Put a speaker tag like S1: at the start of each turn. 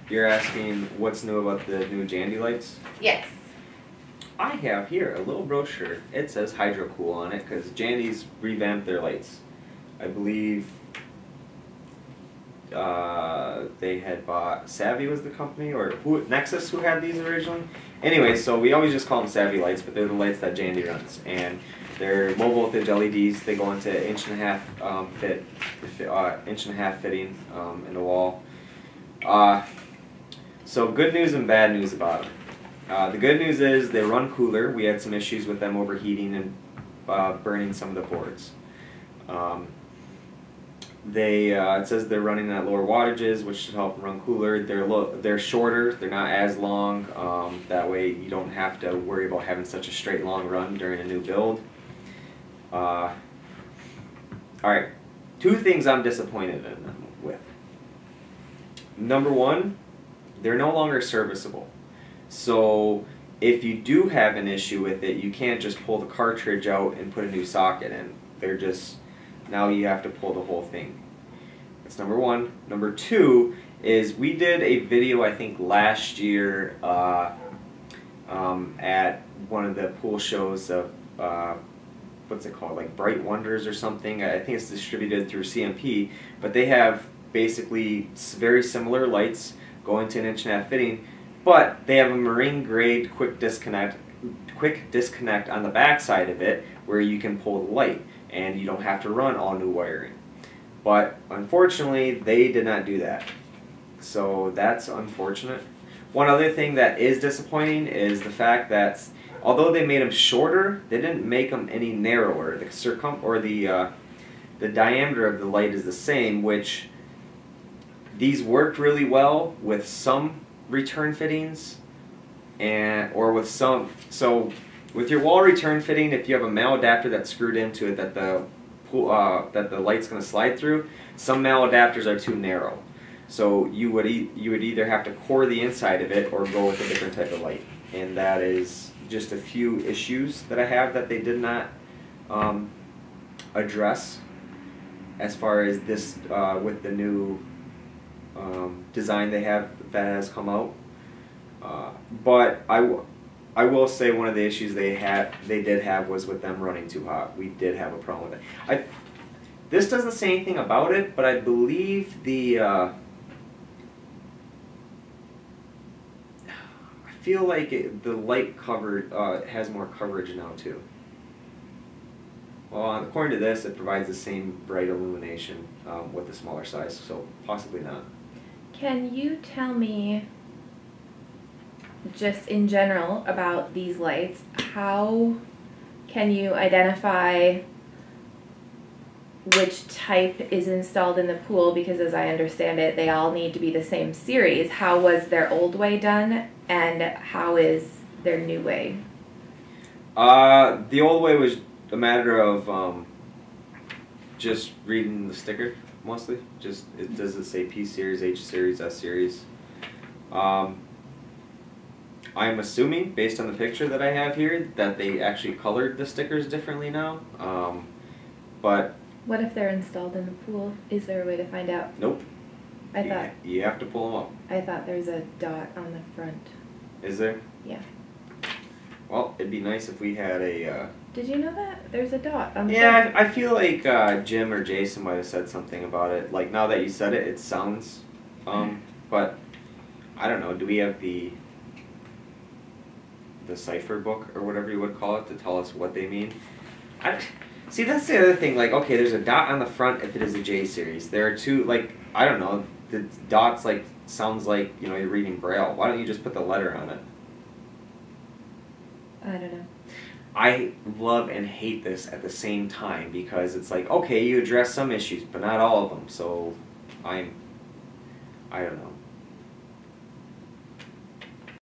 S1: You're asking what's new about the new Jandy lights?
S2: Yes.
S1: I have here a little brochure. It says Hydro Cool on it because Jandy's revamped their lights. I believe they had bought Savi was the company, or Nexus who had these originally. Anyway, so we always just call them Savi lights, but they're the lights that Jandy runs, and they're low voltage LEDs. They go into 1.5 inch fitting in the wall. So good news and bad news about them. The good news is they run cooler. We had some issues with them overheating and burning some of the boards. It says they're running at lower wattages, which should help them run cooler. They're shorter. They're not as long. That way you don't have to worry about having such a straight long run during a new build. All right, two things I'm disappointed in them with. Number one, they're no longer serviceable. So if you do have an issue with it, you can't just pull the cartridge out and put a new socket in. They're just, now you have to pull the whole thing. That's number one. Number two is we did a video, I think last year, at one of the pool shows of, what's it called, like Bright Wonders or something. I think it's distributed through CMP, but they have basically very similar lights going to 1.5 inch fitting, but they have a marine grade quick disconnect on the back side of it where you can pull the light and you don't have to run all new wiring. But unfortunately they did not do that, so that's unfortunate. One other thing that is disappointing is the fact that although they made them shorter, they didn't make them any narrower. The the diameter of the light is the same, which these work really well with some return fittings, or with some. So with your wall return fitting, if you have a male adapter that's screwed into it that the light's going to slide through, some male adapters are too narrow. So you would either have to core the inside of it or go with a different type of light, and that is just a few issues that I have that they did not address as far as this with the new design they have that has come out. But I will say one of the issues they did have was with them running too hot. We did have a problem with it. This doesn't say anything about it, but I believe I feel like the light cover has more coverage now too. Well, according to this, it provides the same bright illumination with a smaller size, so possibly not.
S2: Can you tell me, just in general, about these lights? How can you identify which type is installed in the pool? Because as I understand it, they all need to be the same series. How was their old way done, and how is their new way?
S1: The old way was a matter of just reading the sticker, mostly. Does it say P series, H series, S series? I'm assuming, based on the picture that I have here, that they actually colored the stickers differently now. But
S2: what if they're installed in the pool? Is there a way to find out?
S1: Nope.
S2: I thought
S1: you have to pull them up.
S2: I thought there's a dot on the front.
S1: Is there?
S2: Yeah.
S1: Well, it'd be nice if we had a.
S2: Did you know that? There's a dot on the
S1: front.
S2: front.
S1: I feel like Jim or Jason might have said something about it. Like, now that you said it, it sounds. But I don't know. Do we have the Cipher Book or whatever you would call it to tell us what they mean? See, that's the other thing. Like, okay, there's a dot on the front if it is a J series. There are two, like, I don't know. The dots like sounds like, you know, you're reading Braille. Why don't you just put the letter on it?
S2: I don't know.
S1: I love and hate this at the same time because it's like, okay, you address some issues, but not all of them. So I don't know.